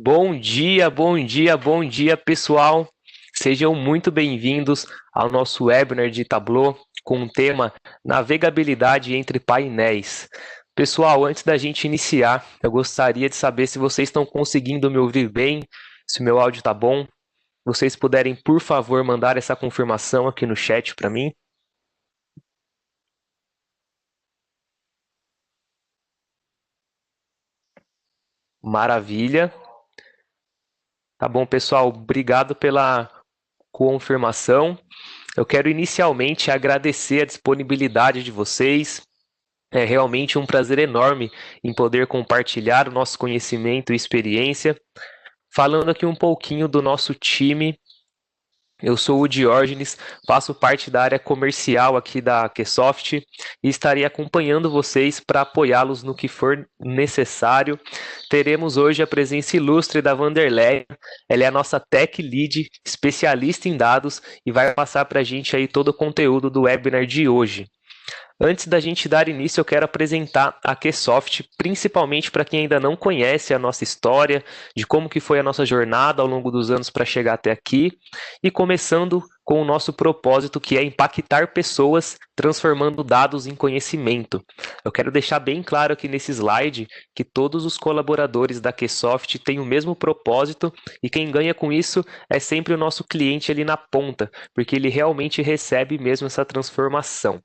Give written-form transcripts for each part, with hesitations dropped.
Bom dia, bom dia, bom dia, pessoal. Sejam muito bem-vindos ao nosso webinar de Tableau com o tema Navegabilidade entre painéis. Pessoal, antes da gente iniciar, eu gostaria de saber se vocês estão conseguindo me ouvir bem, se o meu áudio está bom. Vocês puderem, por favor, mandar essa confirmação aqui no chat para mim. Maravilha. Tá bom, pessoal, obrigado pela confirmação. Eu quero inicialmente agradecer a disponibilidade de vocês. É realmente um prazer enorme em poder compartilhar o nosso conhecimento e experiência. Falando aqui um pouquinho do nosso time, eu sou o Diógenes, faço parte da área comercial aqui da Ksoft e estarei acompanhando vocês para apoiá-los no que for necessário. Teremos hoje a presença ilustre da Vanderleia, ela é a nossa Tech Lead, especialista em dados e vai passar para a gente aí todo o conteúdo do webinar de hoje. Antes da gente dar início, eu quero apresentar a Ksoft, principalmente para quem ainda não conhece a nossa história, de como que foi a nossa jornada ao longo dos anos para chegar até aqui, e começando com o nosso propósito, que é impactar pessoas, transformando dados em conhecimento. Eu quero deixar bem claro aqui nesse slide que todos os colaboradores da Ksoft têm o mesmo propósito, e quem ganha com isso é sempre o nosso cliente ali na ponta, porque ele realmente recebe mesmo essa transformação.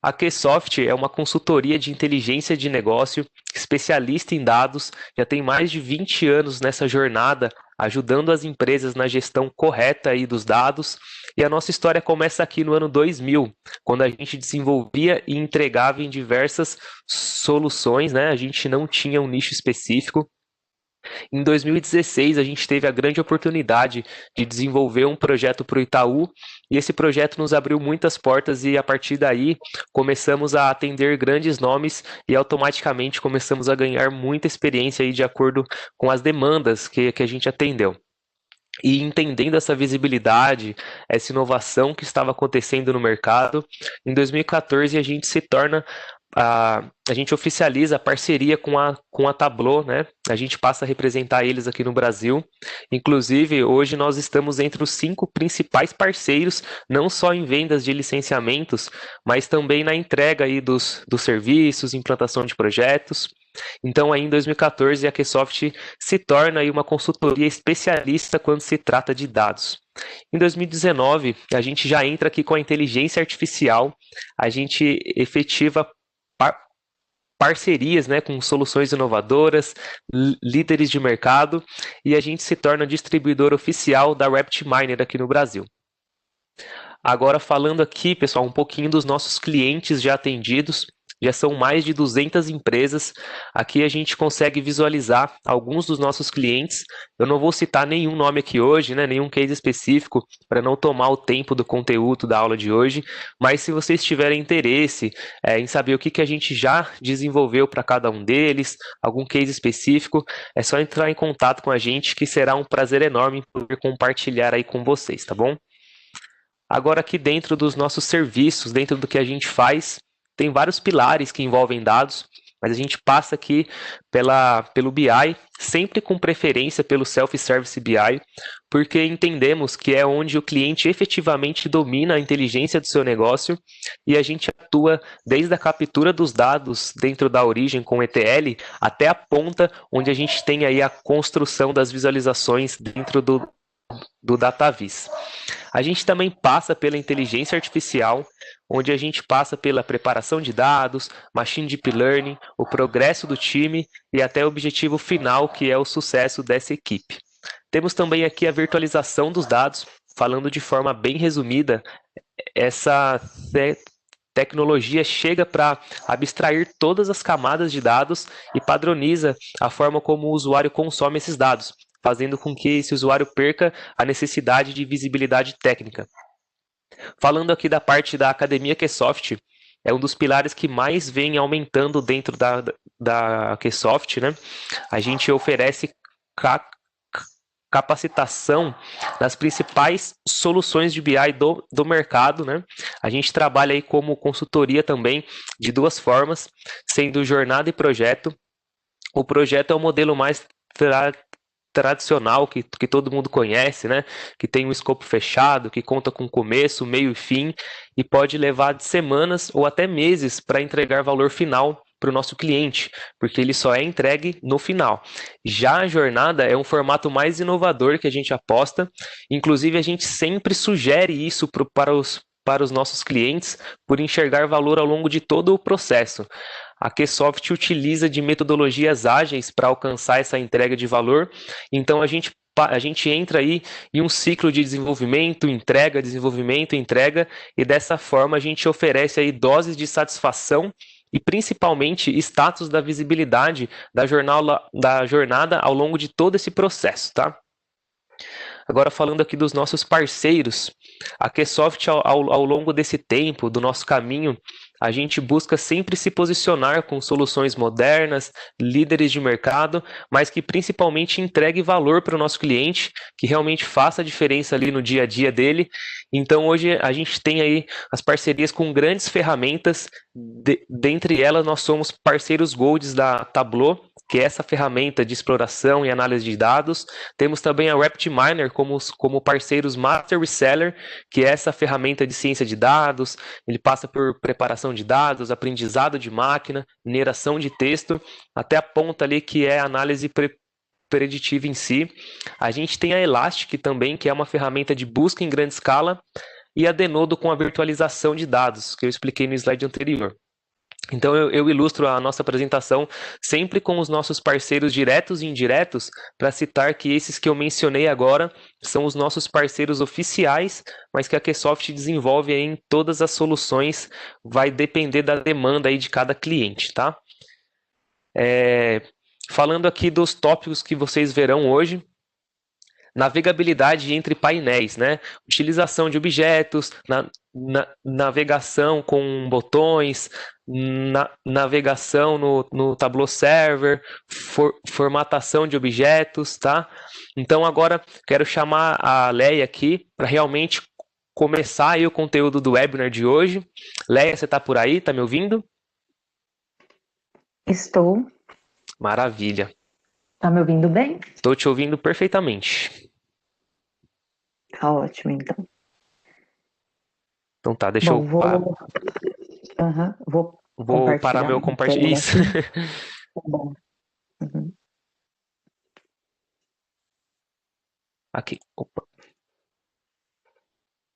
A Ksoft é uma consultoria de inteligência de negócio, especialista em dados, já tem mais de 20 anos nessa jornada, ajudando as empresas na gestão correta aí dos dados. E a nossa história começa aqui no ano 2000, quando a gente desenvolvia e entregava em diversas soluções, né? A gente não tinha um nicho específico. Em 2016, a gente teve a grande oportunidade de desenvolver um projeto para o Itaú, e esse projeto nos abriu muitas portas e, a partir daí, começamos a atender grandes nomes e, automaticamente, começamos a ganhar muita experiência aí de acordo com as demandas que a gente atendeu. E entendendo essa visibilidade, essa inovação que estava acontecendo no mercado, em 2014 a gente se torna a gente oficializa a parceria com a Tableau, né? A gente passa a representar eles aqui no Brasil. Inclusive, hoje nós estamos entre os 5 principais parceiros, não só em vendas de licenciamentos, mas também na entrega aí dos serviços, implantação de projetos. Então, aí em 2014, a Ksoft se torna aí uma consultoria especialista quando se trata de dados. Em 2019, a gente já entra aqui com a inteligência artificial, a gente efetiva parcerias, né, com soluções inovadoras, líderes de mercado, e a gente se torna distribuidor oficial da RapidMiner aqui no Brasil. Agora falando aqui, pessoal, um pouquinho dos nossos clientes já atendidos, já são mais de 200 empresas. Aqui a gente consegue visualizar alguns dos nossos clientes. Eu não vou citar nenhum nome aqui hoje, né, nenhum case específico, para não tomar o tempo do conteúdo da aula de hoje, mas se vocês tiverem interesse em saber o que a gente já desenvolveu para cada um deles, algum case específico, é só entrar em contato com a gente, que será um prazer enorme poder compartilhar aí com vocês, tá bom? Agora aqui dentro dos nossos serviços, dentro do que a gente faz, tem vários pilares que envolvem dados, mas a gente passa aqui pelo BI, sempre com preferência pelo Self-Service BI, porque entendemos que é onde o cliente efetivamente domina a inteligência do seu negócio e a gente atua desde a captura dos dados dentro da origem com ETL até a ponta onde a gente tem aí a construção das visualizações dentro do DataVis. A gente também passa pela inteligência artificial, onde a gente passa pela preparação de dados, machine deep learning, o progresso do time e até o objetivo final, que é o sucesso dessa equipe. Temos também aqui a virtualização dos dados, falando de forma bem resumida, essa tecnologia chega para abstrair todas as camadas de dados e padroniza a forma como o usuário consome esses dados, fazendo com que esse usuário perca a necessidade de visibilidade técnica. Falando aqui da parte da Academia Ksoft, é um dos pilares que mais vem aumentando dentro da Ksoft, né? A gente oferece capacitação nas principais soluções de BI do mercado, né? A gente trabalha aí como consultoria também de duas formas, sendo jornada e projeto. O projeto é o modelo mais tradicional que todo mundo conhece, né? Que tem um escopo fechado, que conta com começo, meio e fim, e pode levar de semanas ou até meses para entregar valor final para o nosso cliente, porque ele só é entregue no final. Já a jornada é um formato mais inovador que a gente aposta, inclusive a gente sempre sugere isso para os nossos clientes, por enxergar valor ao longo de todo o processo. A Ksoft utiliza de metodologias ágeis para alcançar essa entrega de valor, então a gente entra aí em um ciclo de desenvolvimento, entrega, e dessa forma a gente oferece aí doses de satisfação e principalmente status da visibilidade da jornada ao longo de todo esse processo, tá? Agora falando aqui dos nossos parceiros, a Ksoft ao longo desse tempo, do nosso caminho, a gente busca sempre se posicionar com soluções modernas, líderes de mercado, mas que principalmente entregue valor para o nosso cliente, que realmente faça a diferença ali no dia a dia dele. Então hoje a gente tem aí as parcerias com grandes ferramentas, dentre elas nós somos parceiros Golds da Tableau, que é essa ferramenta de exploração e análise de dados. Temos também a RapidMiner como parceiros Master Reseller, que é essa ferramenta de ciência de dados. Ele passa por preparação de dados, aprendizado de máquina, mineração de texto, até a ponta ali que é a análise preditiva em si. A gente tem a Elastic também, que é uma ferramenta de busca em grande escala, e a Denodo com a virtualização de dados, que eu expliquei no slide anterior. Então eu ilustro a nossa apresentação sempre com os nossos parceiros diretos e indiretos, para citar que esses que eu mencionei agora são os nossos parceiros oficiais, mas que a Ksoft desenvolve em todas as soluções, vai depender da demanda aí de cada cliente, tá? Falando aqui dos tópicos que vocês verão hoje, navegabilidade entre painéis, né? Utilização de objetos, navegação com botões, navegação no Tableau Server, formatação de objetos, tá? Então agora quero chamar a Leia aqui para realmente começar aí o conteúdo do webinar de hoje. Leia, você está por aí? Está me ouvindo? Estou. Maravilha. Tá me ouvindo bem? Estou te ouvindo perfeitamente. Tá ótimo, então. Então tá, deixa Bom, eu vou vou parar compartilhar meu minha compartilhar. tela Isso. aqui. Tá bom. Uhum. Aqui. Opa.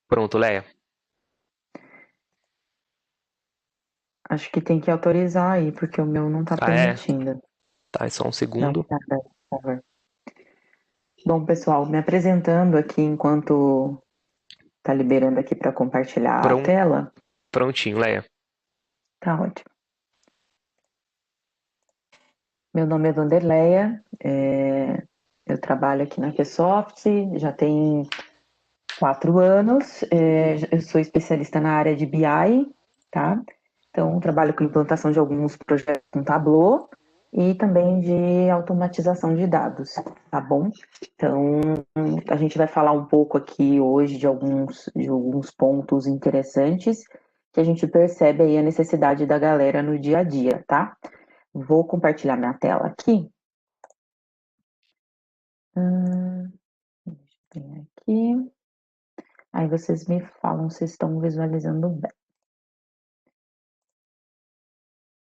Pronto, Leia. Acho que tem que autorizar aí, porque o meu não tá Ah, é? permitindo. Tá, é só um Dá uma segundo. olhada, por favor. Bom, pessoal, me apresentando aqui enquanto tá liberando aqui para compartilhar a Pron- tela. Prontinho, Leia. Tá ótimo. Meu nome é Vanderleia, eu trabalho aqui na Microsoft, já tem 4 anos, eu sou especialista na área de BI, tá? Então, trabalho com implantação de alguns projetos com Tableau e também de automatização de dados, tá bom? Então, a gente vai falar um pouco aqui hoje de alguns pontos interessantes que a gente percebe aí a necessidade da galera no dia a dia, tá? Vou compartilhar minha tela aqui. Deixa eu ver aqui. Aí vocês me falam se estão visualizando bem.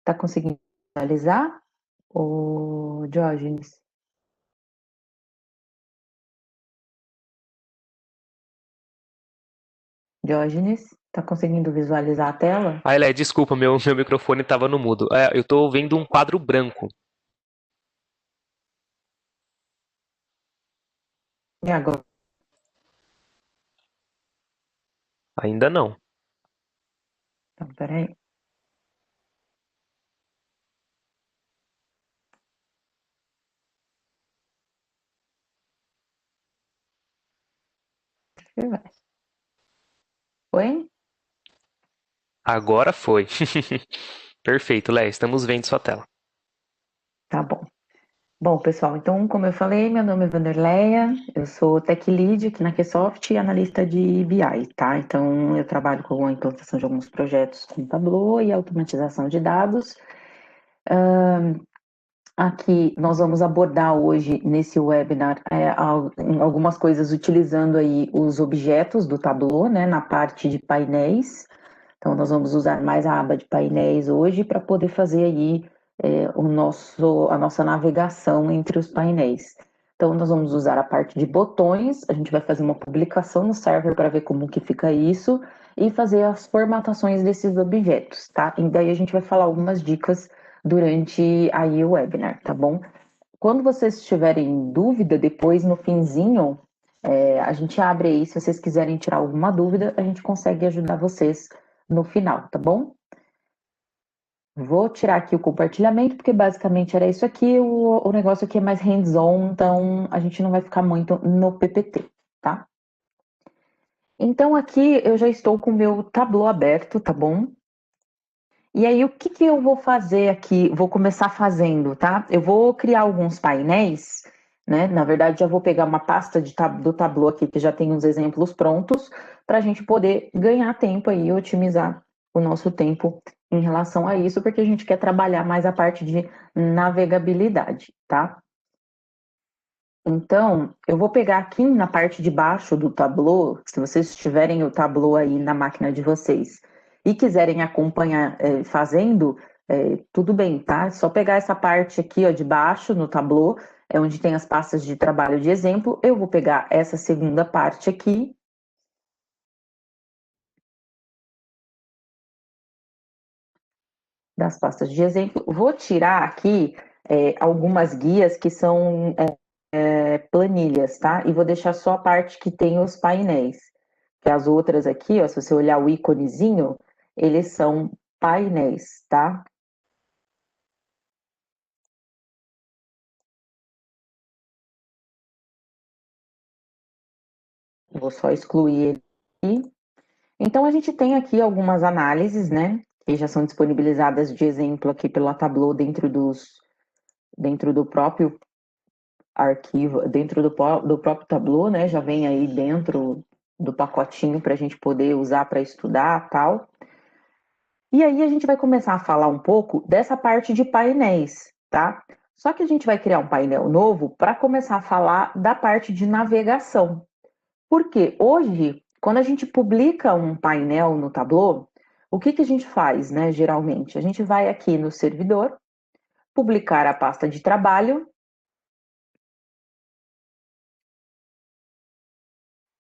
Tá conseguindo visualizar, o Diógenes? Diógenes, tá conseguindo visualizar a tela? Ah, Leia, desculpa, meu microfone estava no mudo. É, eu estou vendo um quadro branco. E agora? Ainda não. Então, peraí. Acho que vai. Oi? Agora foi. Perfeito, Leia. Estamos vendo sua tela. Tá bom. Bom, pessoal, então, como eu falei, meu nome é Vanderleia, eu sou Tech Lead aqui na Microsoft e analista de BI, tá? Então, eu trabalho com a implantação de alguns projetos com Tableau e automatização de dados. Aqui nós vamos abordar hoje nesse webinar algumas coisas utilizando aí os objetos do Tableau, né, na parte de painéis. Então nós vamos usar mais a aba de painéis hoje para poder fazer aí a nossa navegação entre os painéis. Então nós vamos usar a parte de botões, a gente vai fazer uma publicação no server para ver como que fica isso e fazer as formatações desses objetos, tá? E daí a gente vai falar algumas dicas durante aí o webinar, tá bom? Quando vocês tiverem dúvida, depois no finzinho, a gente abre aí, se vocês quiserem tirar alguma dúvida, a gente consegue ajudar vocês no final, tá bom? Vou tirar aqui o compartilhamento, porque basicamente era isso aqui, o negócio aqui é mais hands-on, então a gente não vai ficar muito no PPT, tá? Então aqui eu já estou com o meu Tableau aberto, tá bom? E aí, o que que eu vou fazer aqui? Vou começar fazendo, tá? Eu vou criar alguns painéis, né? Na verdade, já vou pegar uma pasta do Tableau aqui, que já tem uns exemplos prontos, para a gente poder ganhar tempo aí, otimizar o nosso tempo em relação a isso, porque a gente quer trabalhar mais a parte de navegabilidade, tá? Então, eu vou pegar aqui na parte de baixo do Tableau, se vocês tiverem o Tableau aí na máquina de vocês e quiserem acompanhar fazendo, tudo bem, tá? É só pegar essa parte aqui, ó, de baixo no Tableau, é onde tem as pastas de trabalho de exemplo. Eu vou pegar essa segunda parte aqui. Das pastas de exemplo, vou tirar aqui algumas guias que são planilhas, tá? E vou deixar só a parte que tem os painéis. Que as outras aqui, ó, se você olhar o íconezinho, eles são painéis, tá? Vou só excluir ele aqui. Então, a gente tem aqui algumas análises, né, que já são disponibilizadas de exemplo aqui pela Tableau dentro do próprio arquivo, dentro do próprio Tableau, né, já vem aí dentro do pacotinho para a gente poder usar para estudar tal. E aí a gente vai começar a falar um pouco dessa parte de painéis, tá? Só que a gente vai criar um painel novo para começar a falar da parte de navegação. Porque hoje, quando a gente publica um painel no Tableau, o que, que a gente faz, né, geralmente? A gente vai aqui no servidor, publicar a pasta de trabalho,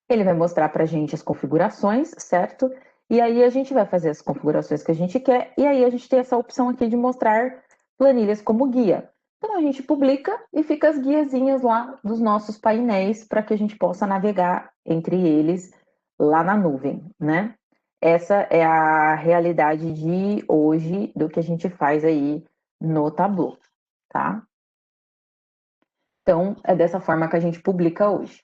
ele vai mostrar para a gente as configurações, certo? E aí a gente vai fazer as configurações que a gente quer, e aí a gente tem essa opção aqui de mostrar planilhas como guia. Então a gente publica e fica as guiazinhas lá dos nossos painéis para que a gente possa navegar entre eles lá na nuvem, né? Essa é a realidade de hoje do que a gente faz aí no Tableau, tá? Então é dessa forma que a gente publica hoje.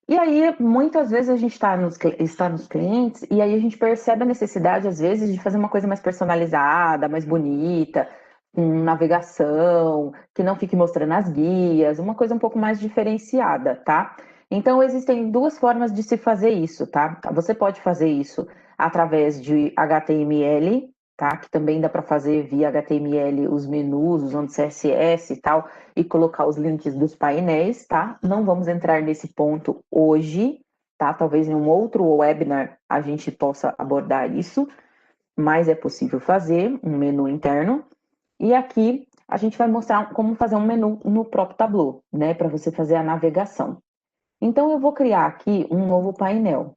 E aí, muitas vezes a gente está nos clientes e aí a gente percebe a necessidade, às vezes, de fazer uma coisa mais personalizada, mais bonita, com navegação, que não fique mostrando as guias, uma coisa um pouco mais diferenciada, tá? Então, existem duas formas de se fazer isso, tá? Você pode fazer isso através de HTML, tá? Que também dá para fazer via HTML os menus, usando CSS e tal, e colocar os links dos painéis, tá? Não vamos entrar nesse ponto hoje, tá? Talvez em um outro webinar a gente possa abordar isso, mas é possível fazer um menu interno. E aqui a gente vai mostrar como fazer um menu no próprio Tableau, né? Para você fazer a navegação. Então eu vou criar aqui um novo painel.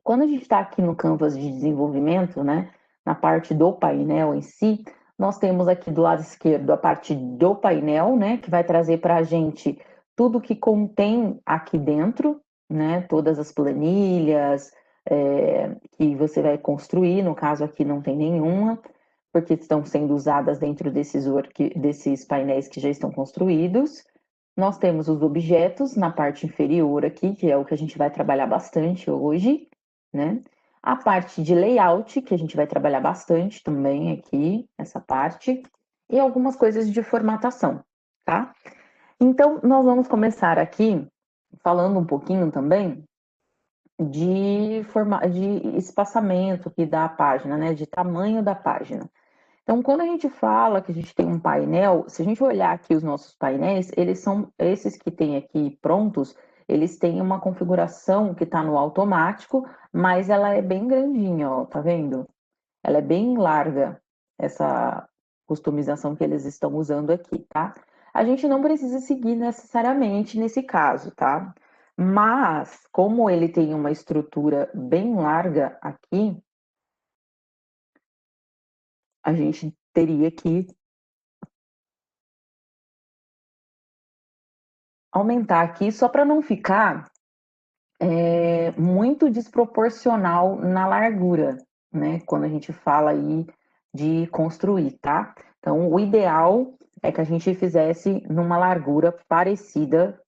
Quando a gente está aqui no Canvas de desenvolvimento, né? Na parte do painel em si, nós temos aqui do lado esquerdo a parte do painel, né? Que vai trazer para a gente tudo que contém aqui dentro, né? Todas as planilhas que você vai construir. No caso aqui não tem nenhuma, porque estão sendo usadas dentro desses painéis que já estão construídos. Nós temos os objetos na parte inferior aqui, que é o que a gente vai trabalhar bastante hoje, né? A parte de layout, que a gente vai trabalhar bastante também aqui, essa parte, e algumas coisas de formatação, tá? Então, nós vamos começar aqui falando um pouquinho também de espaçamento que dá a página, né? De tamanho da página. Então, quando a gente fala que a gente tem um painel, se a gente olhar aqui os nossos painéis, eles são esses que tem aqui prontos, eles têm uma configuração que está no automático, mas ela é bem grandinha, ó, tá vendo? Ela é bem larga, essa customização que eles estão usando aqui, tá? A gente não precisa seguir necessariamente nesse caso, tá? Mas, como ele tem uma estrutura bem larga aqui, a gente teria que aumentar aqui só para não ficar muito desproporcional na largura, né? Quando a gente fala aí de construir, tá? Então, o ideal é que a gente fizesse numa largura parecida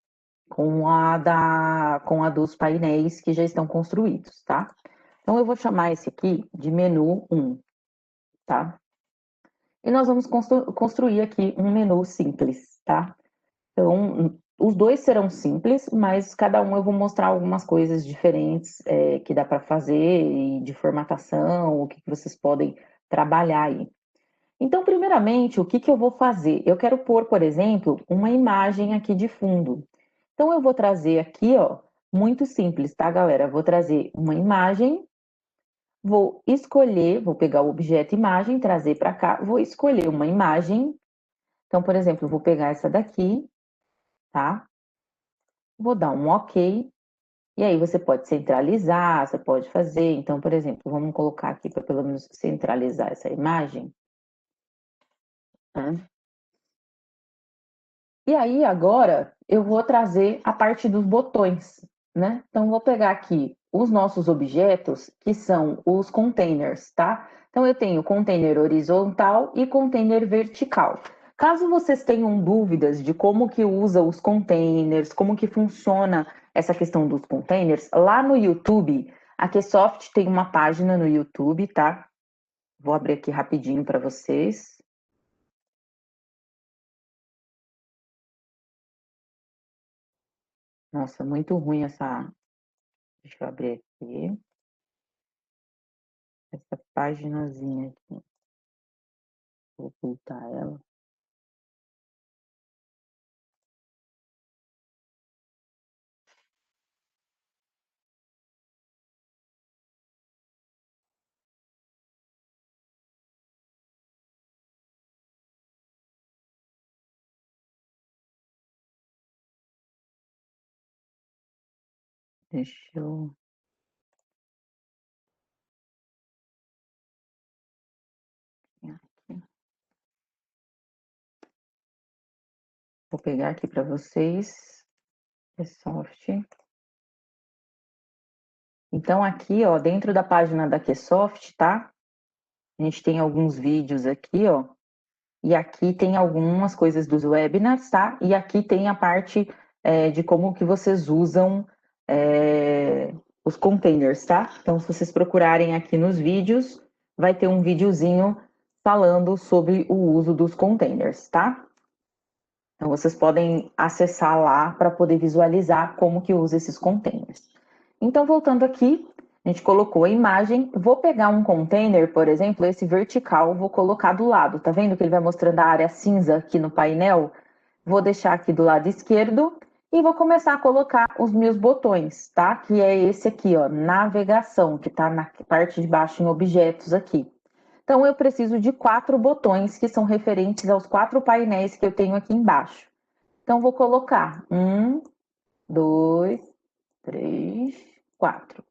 com a dos painéis que já estão construídos, tá? Então, eu vou chamar esse aqui de menu 1, tá? E nós vamos construir aqui um menu simples, tá? Então, os dois serão simples, mas cada um eu vou mostrar algumas coisas diferentes que dá para fazer e de formatação, o que vocês podem trabalhar aí. Então, primeiramente, o que eu vou fazer? Eu quero pôr, por exemplo, uma imagem aqui de fundo. Então, eu vou trazer aqui, ó, muito simples, tá, galera? Eu vou trazer uma imagem, vou escolher, vou pegar o objeto imagem, trazer para cá, vou escolher uma imagem. Então, por exemplo, eu vou pegar essa daqui, tá? Vou dar um OK. E aí você pode centralizar, você pode fazer. Então, por exemplo, vamos colocar aqui para pelo menos centralizar essa imagem. Né? E aí agora eu vou trazer a parte dos botões, né? Então, vou pegar aqui os nossos objetos, que são os containers, tá? Então, eu tenho container horizontal e container vertical. Caso vocês tenham dúvidas de como que usa os containers, como que funciona essa questão dos containers, lá no YouTube, a Ksoft tem uma página no YouTube, tá? Vou abrir aqui rapidinho para vocês. Nossa, muito ruim essa... Deixa eu abrir aqui. Essa paginazinha aqui. Vou ocultar ela. Deixa eu... Aqui. Vou pegar aqui para vocês. Ksoft. Então, aqui, ó, dentro da página da Ksoft, tá? A gente tem alguns vídeos aqui, ó. E aqui tem algumas coisas dos webinars, tá? E aqui tem a parte de como que vocês usam os containers, tá? Então, se vocês procurarem aqui nos vídeos, vai ter um videozinho falando sobre o uso dos containers, tá? Então, vocês podem acessar lá para poder visualizar como que usa esses containers. Então, voltando aqui, a gente colocou a imagem. Vou pegar um container, por exemplo, esse vertical, vou colocar do lado. Tá vendo que ele vai mostrando a área cinza aqui no painel? Vou deixar aqui do lado esquerdo e vou começar a colocar os meus botões, tá? Que é esse aqui, ó, navegação, que tá na parte de baixo em objetos aqui. Então, eu preciso de 4 botões que são referentes aos 4 painéis que eu tenho aqui embaixo. Então, vou colocar 1, 2, 3, 4.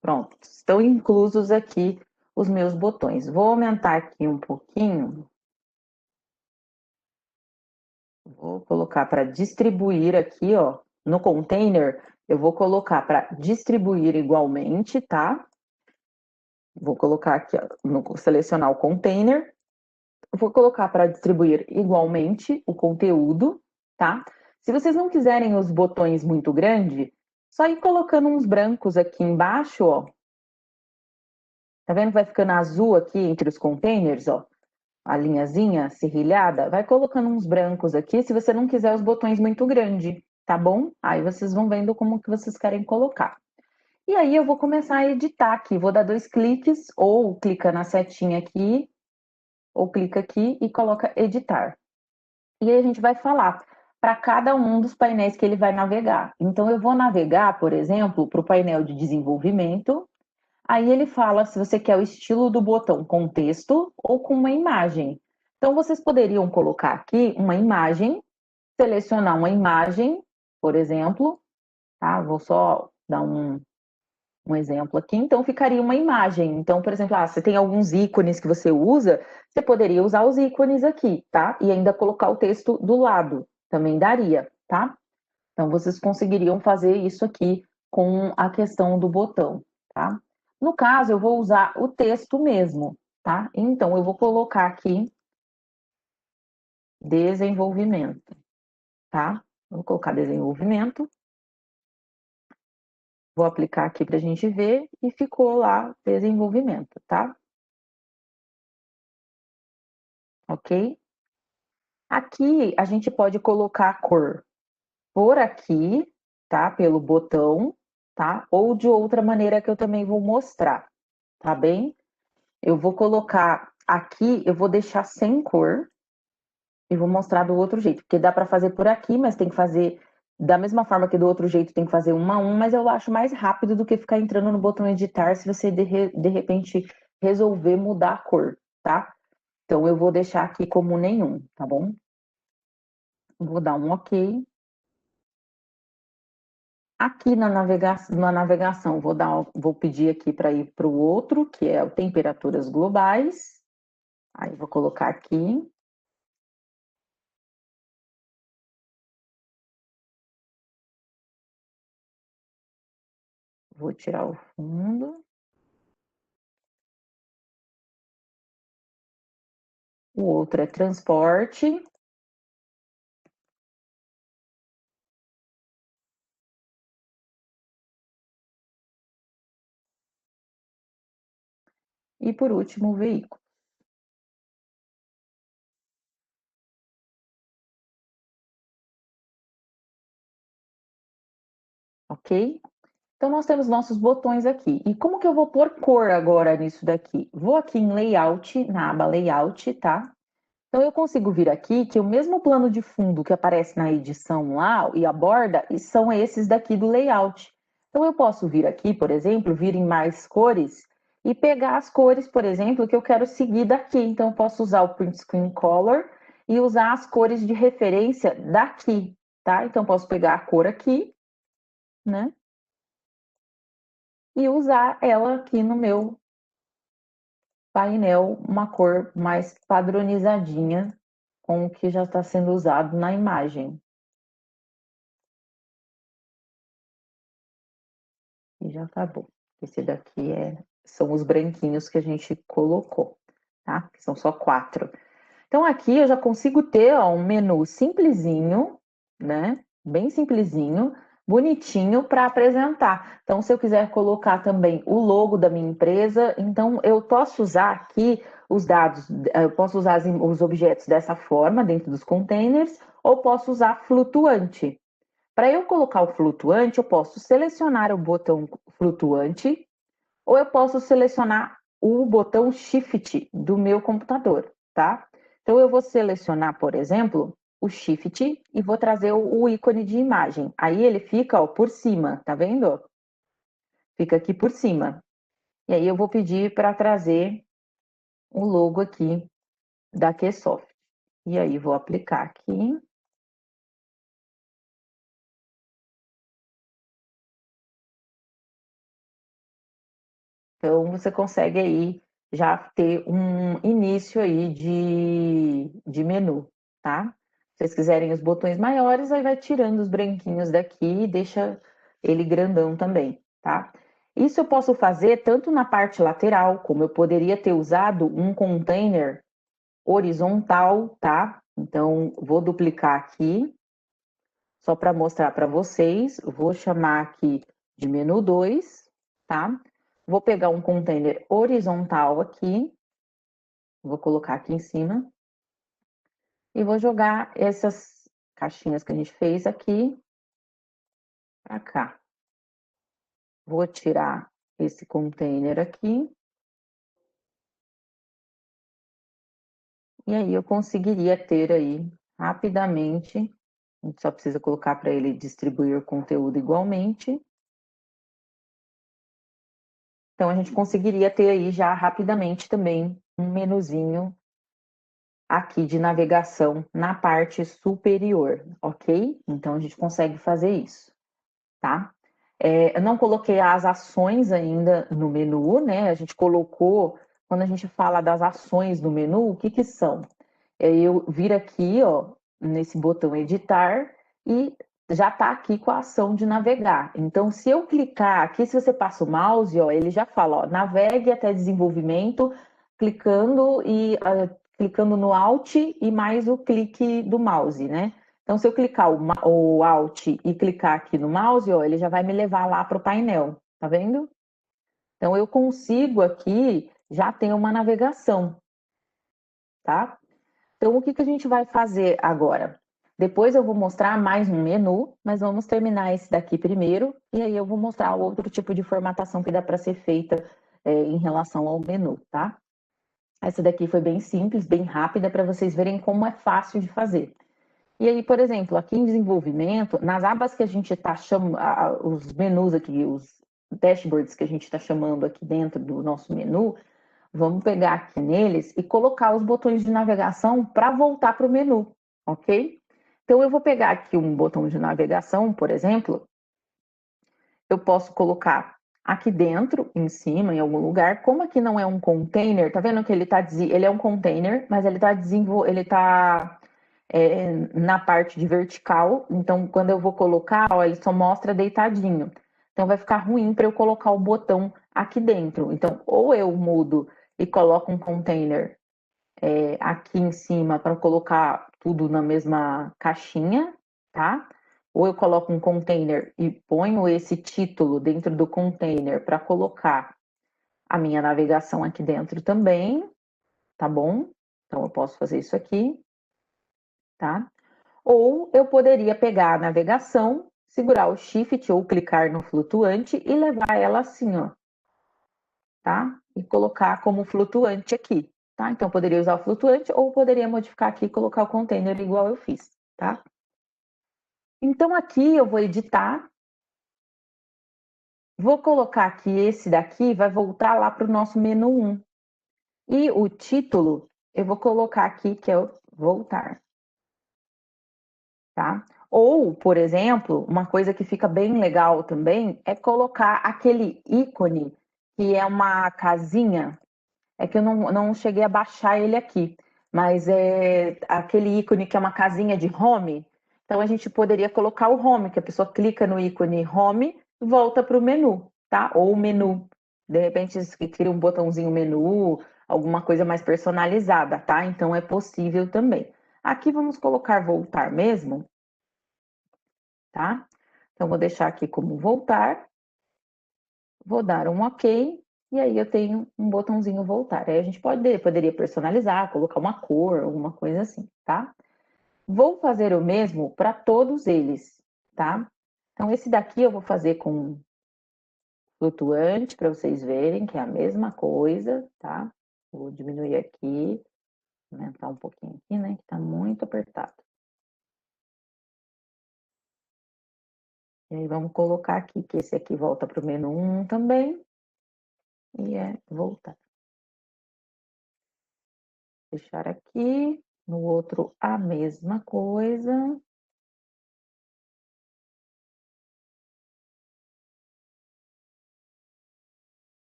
Pronto, estão inclusos aqui os meus botões. Vou aumentar aqui um pouquinho. Vou colocar para distribuir aqui, ó, no container, eu vou colocar para distribuir igualmente, tá? Vou colocar aqui, ó, selecionar o container. Vou colocar para distribuir igualmente o conteúdo, tá? Se vocês não quiserem os botões muito grandes, só ir colocando uns brancos aqui embaixo, ó. Tá vendo que vai ficando azul aqui entre os containers, ó? A linhazinha serrilhada, vai colocando uns brancos aqui, se você não quiser os botões muito grandes, tá bom? Aí vocês vão vendo como que vocês querem colocar. E aí eu vou começar a editar aqui, vou dar 2 cliques, ou clica na setinha aqui, ou clica aqui e coloca editar. E aí a gente vai falar para cada um dos painéis que ele vai navegar. Então eu vou navegar, por exemplo, para o painel de desenvolvimento. Aí ele fala se você quer o estilo do botão com texto ou com uma imagem. Então vocês poderiam colocar aqui uma imagem, selecionar uma imagem, por exemplo, tá? Vou só dar um exemplo aqui. Então ficaria uma imagem. Então, por exemplo, você tem alguns ícones que você usa, você poderia usar os ícones aqui, tá? E ainda colocar o texto do lado, também daria, tá? Então vocês conseguiriam fazer isso aqui com a questão do botão, tá? No caso, eu vou usar o texto mesmo, tá? Então, eu vou colocar aqui desenvolvimento, tá? Vou colocar desenvolvimento. Vou aplicar aqui para a gente ver e ficou lá desenvolvimento, tá? Ok? Aqui a gente pode colocar a cor por aqui, tá? Pelo botão, tá? Ou de outra maneira que eu também vou mostrar, tá bem? Eu vou colocar aqui, eu vou deixar sem cor e vou mostrar do outro jeito, porque dá para fazer por aqui, mas tem que fazer da mesma forma que do outro jeito tem que fazer um a um, mas eu acho mais rápido do que ficar entrando no botão editar se você de repente resolver mudar a cor, tá? Então eu vou deixar aqui como nenhum, tá bom? Vou dar um OK. Aqui na navegação vou pedir aqui para ir para o outro, que é o temperaturas globais. Aí vou colocar aqui. Vou tirar o fundo. O outro é transporte. e por último o veículo. Ok? Então, nós temos nossos botões aqui. E como que eu vou pôr cor agora nisso daqui? Vou aqui em Layout, na aba Layout, tá? Então, eu consigo vir aqui que o mesmo plano de fundo que aparece na edição lá e a borda são esses daqui do Layout. Então, eu posso vir aqui, por exemplo, vir em mais cores e pegar as cores, por exemplo, que eu quero seguir daqui. Então, eu posso usar o Print Screen Color e usar as cores de referência daqui, tá? Então, eu posso pegar a cor aqui, né? E usar ela aqui no meu painel, uma cor mais padronizadinha com o que já está sendo usado na imagem. E já acabou. Esse daqui são os branquinhos que a gente colocou, tá? Que são só 4. Então aqui eu já consigo ter ó, um menu simplesinho, né? Bem simplesinho, bonitinho para apresentar. Então, se eu quiser colocar também o logo da minha empresa, então eu posso usar aqui os dados, eu posso usar os objetos dessa forma, dentro dos containers, ou posso usar flutuante. Para eu colocar o flutuante, eu posso selecionar o botão flutuante, ou eu posso selecionar o botão Shift do meu computador, tá? Então, eu vou selecionar, por exemplo, o Shift e vou trazer o ícone de imagem. Aí ele fica ó, por cima, tá vendo? Fica aqui por cima. E aí eu vou pedir para trazer o logo aqui da Keysoft. E aí vou aplicar aqui. Então, você consegue aí já ter um início aí de menu, tá? Se vocês quiserem os botões maiores, aí vai tirando os branquinhos daqui e deixa ele grandão também, tá? Isso eu posso fazer tanto na parte lateral, como eu poderia ter usado um container horizontal, tá? Então, vou duplicar aqui, só para mostrar para vocês. Vou chamar aqui de menu 2, tá? Vou pegar um container horizontal aqui, vou colocar aqui em cima e vou jogar essas caixinhas que a gente fez aqui para cá. Vou tirar esse container aqui e aí eu conseguiria ter aí rapidamente, a gente só precisa colocar para ele distribuir o conteúdo igualmente. Então a gente conseguiria ter aí já rapidamente também um menuzinho aqui de navegação na parte superior, ok? Então a gente consegue fazer isso, tá? Eu não coloquei as ações ainda no menu, né? A gente colocou, quando a gente fala das ações no menu, o que que são? Eu vir aqui, ó, nesse botão editar e já tá aqui com a ação de navegar. Então, se eu clicar aqui, se você passa o mouse, ó, ele já fala, ó, navegue até desenvolvimento, clicando e clicando no Alt e mais o clique do mouse, né? Então, se eu clicar o Alt e clicar aqui no mouse, ó, ele já vai me levar lá para o painel, tá vendo? Então, eu consigo aqui já ter uma navegação, tá? Então, o que que a gente vai fazer agora? Depois eu vou mostrar mais um menu, mas vamos terminar esse daqui primeiro, e aí eu vou mostrar outro tipo de formatação que dá para ser feita em relação ao menu, tá? Essa daqui foi bem simples, bem rápida, para vocês verem como é fácil de fazer. E aí, por exemplo, aqui em desenvolvimento, nas abas que a gente está chamando, os menus aqui, os dashboards que a gente está chamando aqui dentro do nosso menu, vamos pegar aqui neles e colocar os botões de navegação para voltar para o menu, ok? Então, eu vou pegar aqui um botão de navegação, por exemplo, eu posso colocar aqui dentro, em cima, em algum lugar. Como aqui não é um container, tá vendo que ele é um container, mas ele tá na parte de vertical. Então, quando eu vou colocar, ó, ele só mostra deitadinho. Então, vai ficar ruim para eu colocar o botão aqui dentro. Então, ou eu mudo e coloco um container aqui em cima para colocar tudo na mesma caixinha, tá? Ou eu coloco um container e ponho esse título dentro do container para colocar a minha navegação aqui dentro também, tá bom? Então eu posso fazer isso aqui, tá? Ou eu poderia pegar a navegação, segurar o Shift ou clicar no flutuante e levar ela assim, ó, tá? E colocar como flutuante aqui, tá? Então eu poderia usar o flutuante ou poderia modificar aqui e colocar o container igual eu fiz, tá? Então aqui eu vou editar, vou colocar aqui esse daqui, vai voltar lá para o nosso menu 1. E o título eu vou colocar aqui que é o voltar, tá? Ou, por exemplo, uma coisa que fica bem legal também é colocar aquele ícone que é uma casinha. É que eu não cheguei a baixar ele aqui, mas é aquele ícone que é uma casinha de home. Então a gente poderia colocar o home, que a pessoa clica no ícone home, volta para o menu, tá? Ou o menu. De repente cria um botãozinho menu, alguma coisa mais personalizada, tá? Então é possível também. Aqui vamos colocar voltar mesmo, tá? Então vou deixar aqui como voltar, vou dar um OK, e aí eu tenho um botãozinho voltar. Aí a gente poderia personalizar, colocar uma cor, alguma coisa assim, tá? Vou fazer o mesmo para todos eles, tá? Então esse daqui eu vou fazer com flutuante para vocês verem que é a mesma coisa, tá? Vou diminuir aqui, aumentar um pouquinho aqui, né? Que tá muito apertado. E aí vamos colocar aqui que esse aqui volta para o menu 1 também. E é voltar. Fechar aqui. No outro, a mesma coisa.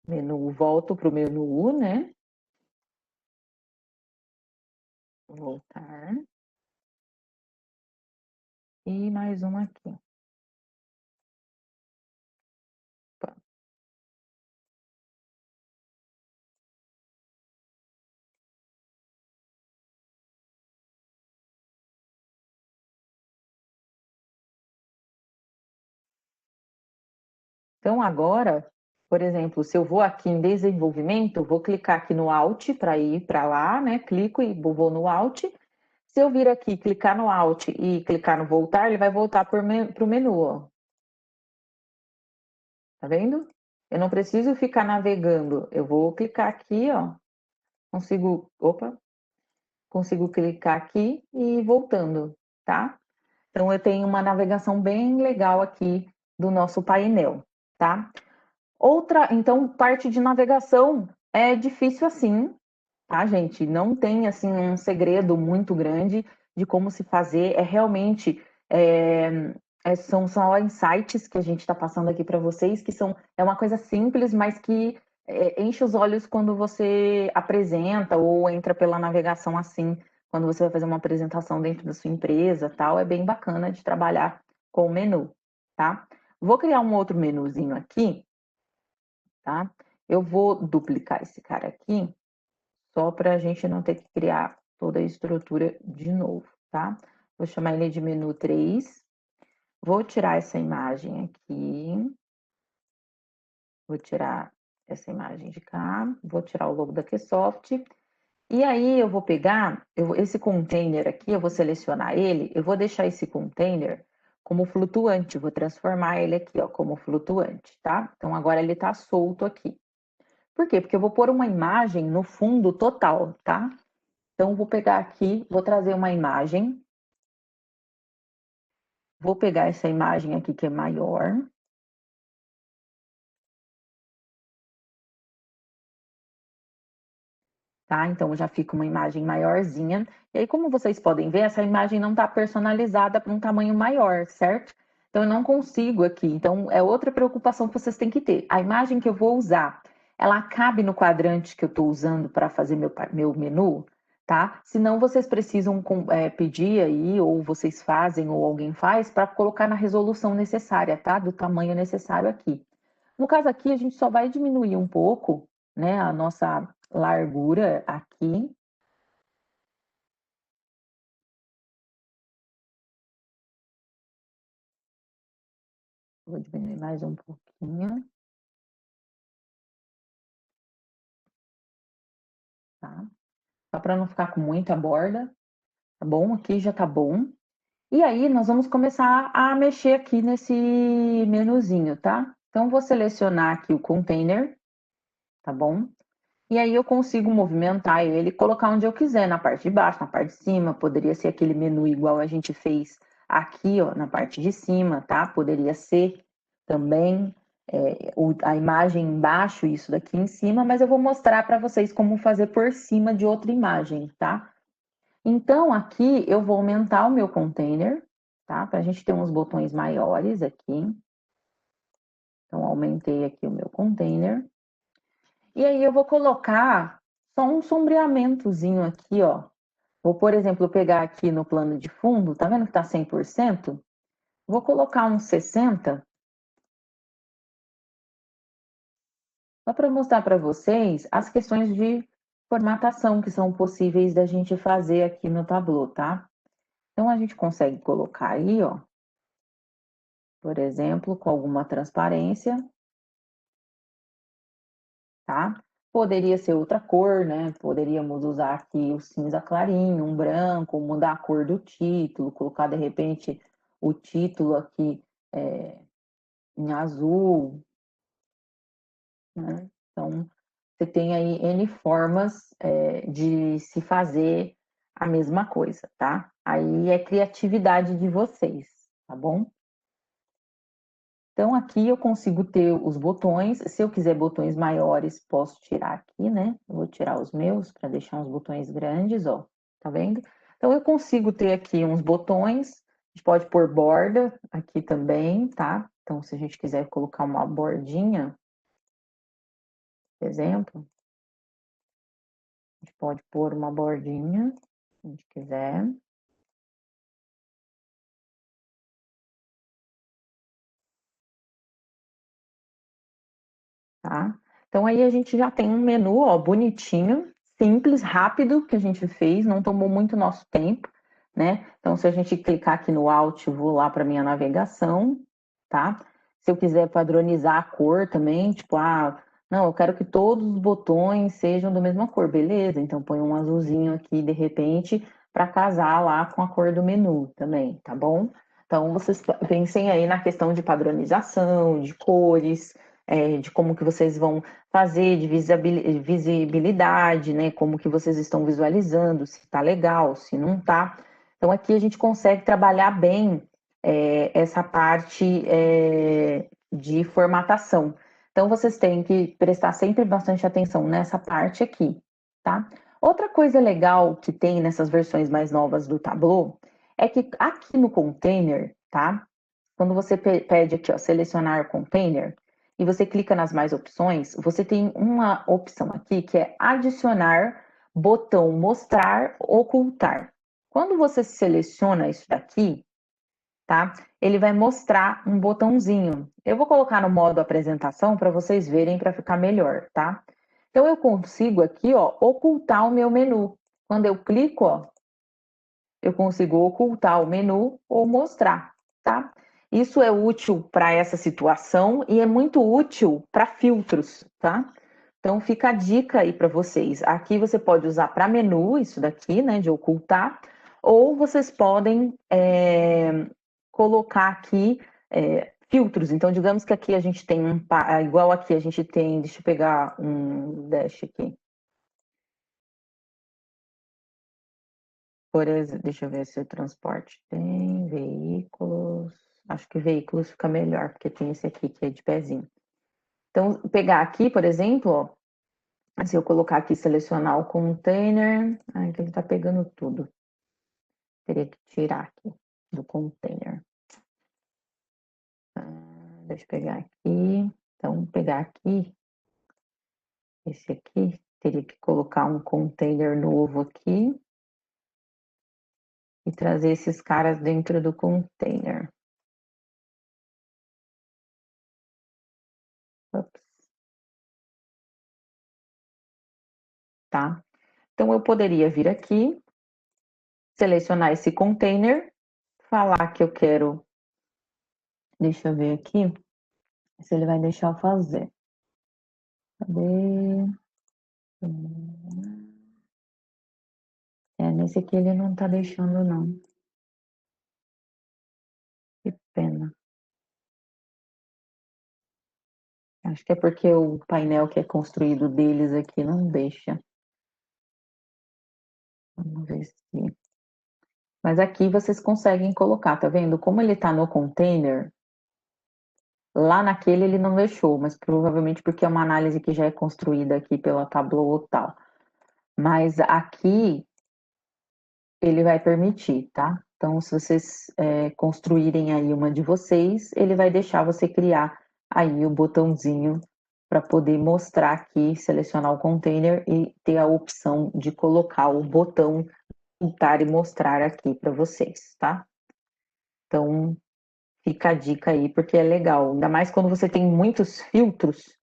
Menu, volto para o menu, né? Voltar. E mais uma aqui. Então, agora, por exemplo, se eu vou aqui em desenvolvimento, vou clicar aqui no Alt para ir para lá, né? Clico e vou no Alt. Se eu vir aqui, clicar no Alt e clicar no voltar, ele vai voltar para o menu, ó. Tá vendo? Eu não preciso ficar navegando. Eu vou clicar aqui, ó. Consigo clicar aqui e ir voltando, tá? Então eu tenho uma navegação bem legal aqui do nosso painel, tá? Então, parte de navegação é difícil assim, tá, gente? Não tem assim um segredo muito grande de como se fazer. É realmente são só insights que a gente está passando aqui para vocês, que é uma coisa simples, mas que enche os olhos quando você apresenta ou entra pela navegação assim, quando você vai fazer uma apresentação dentro da sua empresa, tal. É bem bacana de trabalhar com o menu, tá? Vou criar um outro menuzinho aqui, tá? Eu vou duplicar esse cara aqui, só para a gente não ter que criar toda a estrutura de novo, tá? Vou chamar ele de menu 3. Vou tirar essa imagem aqui. Vou tirar essa imagem de cá. Vou tirar o logo da Keysoft. E aí eu vou pegar esse container aqui, eu vou selecionar ele. Eu vou deixar esse container como flutuante. Vou transformar ele aqui, ó, como flutuante, tá? Então agora ele tá solto aqui. Por quê? Porque eu vou pôr uma imagem no fundo total, tá? Então, vou pegar aqui, vou trazer uma imagem. Vou pegar essa imagem aqui que é maior. Tá? Então, já fica uma imagem maiorzinha. E aí, como vocês podem ver, essa imagem não está personalizada para um tamanho maior, certo? Então, eu não consigo aqui. Então, é outra preocupação que vocês têm que ter. A imagem que eu vou usar, ela cabe no quadrante que eu estou usando para fazer meu menu, tá? Senão, vocês precisam pedir aí, ou vocês fazem, ou alguém faz, para colocar na resolução necessária, tá? Do tamanho necessário aqui. No caso aqui, a gente só vai diminuir um pouco, né, a nossa largura aqui. Vou diminuir mais um pouquinho. só para não ficar com muita borda, tá bom? Aqui já tá bom. E aí, nós vamos começar a mexer aqui nesse menuzinho, tá? Então, vou selecionar aqui o container, tá bom? E aí eu consigo movimentar ele e colocar onde eu quiser, na parte de baixo, na parte de cima, poderia ser aquele menu igual a gente fez aqui, ó, na parte de cima, tá? Poderia ser também a imagem embaixo, isso daqui em cima, mas eu vou mostrar para vocês como fazer por cima de outra imagem, tá? Então, aqui eu vou aumentar o meu container, tá? Para a gente ter uns botões maiores aqui. Então, aumentei aqui o meu container. E aí eu vou colocar só um sombreamentozinho aqui, ó. Vou, por exemplo, pegar aqui no plano de fundo, tá vendo que tá 100%? Vou colocar uns 60, só para mostrar para vocês as questões de formatação que são possíveis da gente fazer aqui no Tableau, tá? Então, a gente consegue colocar aí, ó, por exemplo, com alguma transparência, tá? Poderia ser outra cor, né? Poderíamos usar aqui o cinza clarinho, um branco, mudar a cor do título, colocar de repente o título aqui em azul, né? Então, você tem aí N formas de se fazer a mesma coisa, tá? Aí é criatividade de vocês, tá bom? Então, aqui eu consigo ter os botões. Se eu quiser botões maiores, posso tirar aqui, né? Eu vou tirar os meus para deixar uns botões grandes, ó. Tá vendo? Então, eu consigo ter aqui uns botões. A gente pode pôr borda aqui também, tá? Então, se a gente quiser colocar uma bordinha, por exemplo, a gente pode pôr uma bordinha, se a gente quiser. Tá? Então aí a gente já tem um menu, ó, bonitinho, simples, rápido que a gente fez, não tomou muito nosso tempo, né? Então se a gente clicar aqui no Alt, vou lá para minha navegação, tá? Se eu quiser padronizar a cor também, tipo, não, eu quero que todos os botões sejam da mesma cor, beleza? Então põe um azulzinho aqui de repente para casar lá com a cor do menu também, tá bom? Então vocês pensem aí na questão de padronização, de cores, de como que vocês vão fazer, de visibilidade, né? Como que vocês estão visualizando, se tá legal, se não tá. Então aqui a gente consegue trabalhar bem essa parte de formatação. Então vocês têm que prestar sempre bastante atenção nessa parte aqui, tá? Outra coisa legal que tem nessas versões mais novas do Tableau é que aqui no container, tá? Quando você pede aqui, ó, selecionar container, e você clica nas mais opções, você tem uma opção aqui que é adicionar botão mostrar, ocultar. Quando você seleciona isso daqui, tá? Ele vai mostrar um botãozinho. Eu vou colocar no modo apresentação para vocês verem para ficar melhor, tá? Então eu consigo aqui, ó, ocultar o meu menu. Quando eu clico, ó, eu consigo ocultar o menu ou mostrar, tá? Isso é útil para essa situação e é muito útil para filtros, tá? Então fica a dica aí para vocês. Aqui você pode usar para menu, isso daqui, né, de ocultar, ou vocês podem colocar aqui filtros. Então, digamos que aqui a gente tem igual aqui a gente tem, deixa eu pegar um dash aqui. Por exemplo, deixa eu ver se o transporte tem, veículos. Acho que veículos fica melhor, porque tem esse aqui que é de pezinho. Então, pegar aqui, por exemplo, ó, se eu colocar aqui, selecionar o container. Ai, que ele tá pegando tudo. Teria que tirar aqui do container. Deixa eu pegar aqui. Então, pegar aqui, esse aqui, teria que colocar um container novo aqui e trazer esses caras dentro do container. Ops. Tá? Então, eu poderia vir aqui, selecionar esse container, falar que eu quero. Deixa eu ver aqui se ele vai deixar eu fazer. Cadê? Nesse aqui ele não tá deixando, não. Que pena. Acho que é porque o painel que é construído deles aqui não deixa. Vamos ver se... Mas aqui vocês conseguem colocar, tá vendo? Como ele tá no container, lá naquele ele não deixou, mas provavelmente porque é uma análise que já é construída aqui pela Tableau ou tal. Mas aqui ele vai permitir, tá? Então, se vocês construírem aí uma de vocês, ele vai deixar você criar aí o botãozinho para poder mostrar aqui, selecionar o container e ter a opção de colocar o botão pintar e mostrar aqui para vocês, tá? Então, fica a dica aí, porque é legal. Ainda mais quando você tem muitos filtros,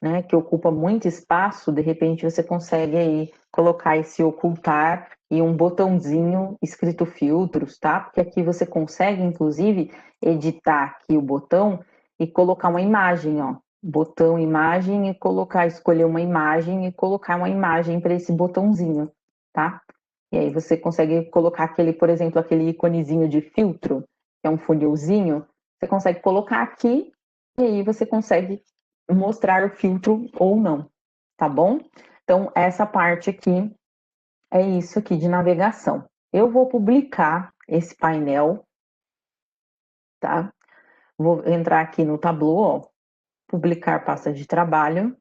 né, que ocupa muito espaço, de repente você consegue aí colocar esse ocultar e um botãozinho escrito filtros, tá? Porque aqui você consegue, inclusive, editar aqui o botão e colocar uma imagem, ó. Botão imagem e colocar, escolher uma imagem e colocar uma imagem para esse botãozinho, tá? E aí você consegue colocar aquele, por exemplo, aquele íconezinho de filtro, que é um funilzinho, você consegue colocar aqui e aí você consegue mostrar o filtro ou não, tá bom? Então, essa parte aqui é isso aqui de navegação. Eu vou publicar esse painel, tá? Vou entrar aqui no Tableau, ó, publicar pasta de trabalho.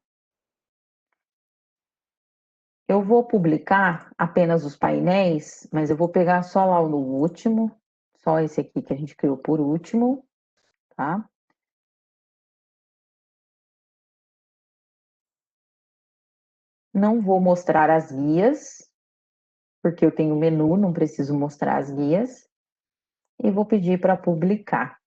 Eu vou publicar apenas os painéis, mas eu vou pegar só lá no último, só esse aqui que a gente criou por último, tá? Não vou mostrar as guias, porque eu tenho menu, não preciso mostrar as guias. E vou pedir para publicar.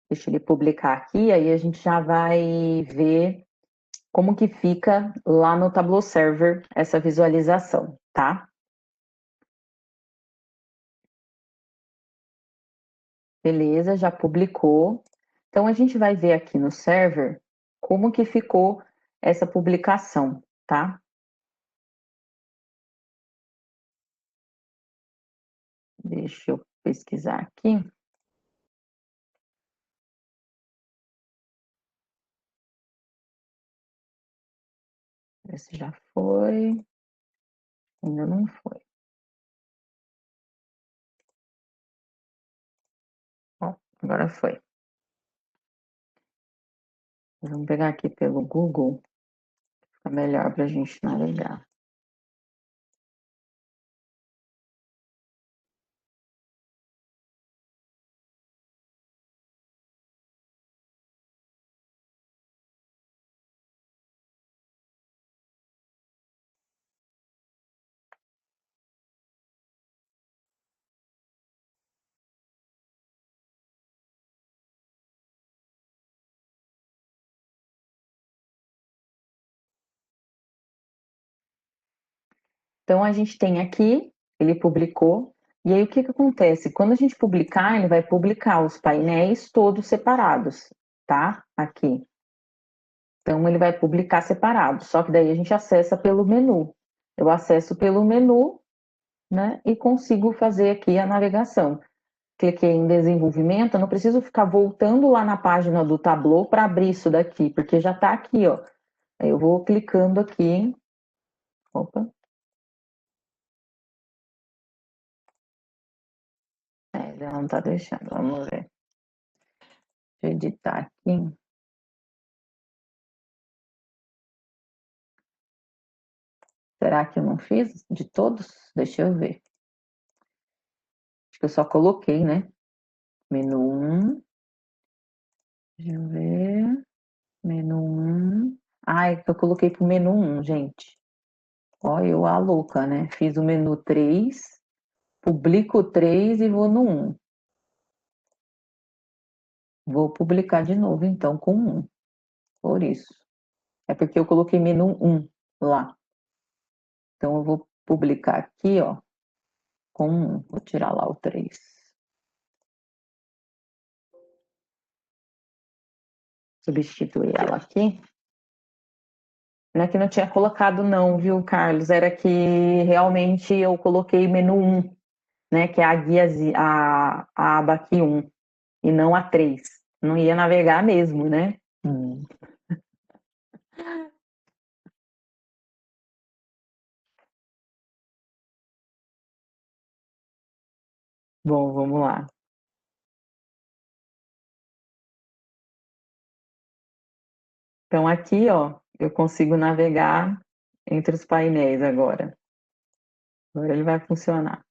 Deixa ele publicar aqui, aí a gente já vai ver como que fica lá no Tableau Server essa visualização, tá? Beleza, já publicou. Então a gente vai ver aqui no server como que ficou essa publicação, tá? Deixa eu pesquisar aqui. Ver se já foi. Ainda não foi. Ó, agora foi. Vamos pegar aqui pelo Google, fica melhor para a gente navegar. Então, a gente tem aqui, ele publicou, e aí o que que acontece? Quando a gente publicar, ele vai publicar os painéis todos separados, tá? Aqui. Então, ele vai publicar separado, só que daí a gente acessa pelo menu. Eu acesso pelo menu, né, e consigo fazer aqui a navegação. Cliquei em desenvolvimento, eu não preciso ficar voltando lá na página do Tableau para abrir isso daqui, porque já está aqui, ó. Aí eu vou clicando aqui. Opa. Já não está deixando, vamos ver. Deixa eu editar aqui. Será que eu não fiz de todos? Deixa eu ver. Acho que eu só coloquei, né? Menu 1. Deixa eu ver. Menu 1. Ah, é que eu coloquei pro menu 1, gente. Ó, eu a louca, né? Fiz o menu 3, publico o 3 e vou no 1. Vou publicar de novo, então, com 1. Por isso. É porque eu coloquei menu 1 lá. Então, eu vou publicar aqui, ó, com 1. Vou tirar lá o 3. Substituir ela aqui. Não é que não tinha colocado não, viu, Carlos? Era que realmente eu coloquei menu 1, né? Que é a guia, a aba aqui 1, e não a 3. Não ia navegar mesmo, né? Bom, vamos lá. Então aqui, ó, eu consigo navegar entre os painéis agora. Agora ele vai funcionar.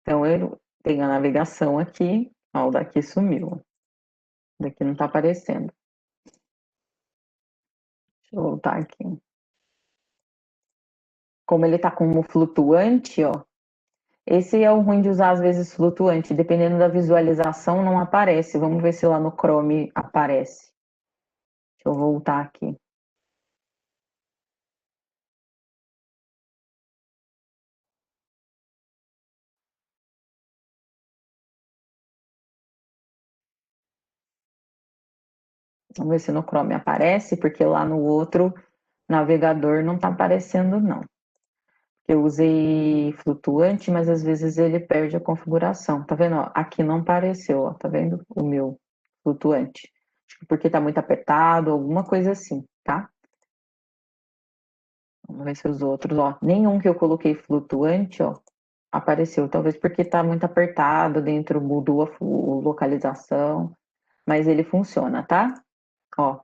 Então eu tenho a navegação aqui, ó, o daqui sumiu. O daqui não tá aparecendo. Deixa eu voltar aqui. Como ele tá como flutuante, ó, esse é o ruim de usar às vezes flutuante, dependendo da visualização não aparece. Vamos ver se lá no Chrome aparece. Deixa eu voltar aqui. Vamos ver se no Chrome aparece, porque lá no outro navegador não está aparecendo, não. Eu usei flutuante, mas às vezes ele perde a configuração. Tá vendo? Ó, aqui não apareceu, ó, tá vendo? O meu flutuante. Acho que porque tá muito apertado, alguma coisa assim, tá? Vamos ver se os outros, ó. Nenhum que eu coloquei flutuante, ó, apareceu. Talvez porque tá muito apertado dentro, mudou a localização, mas ele funciona, tá? Ó,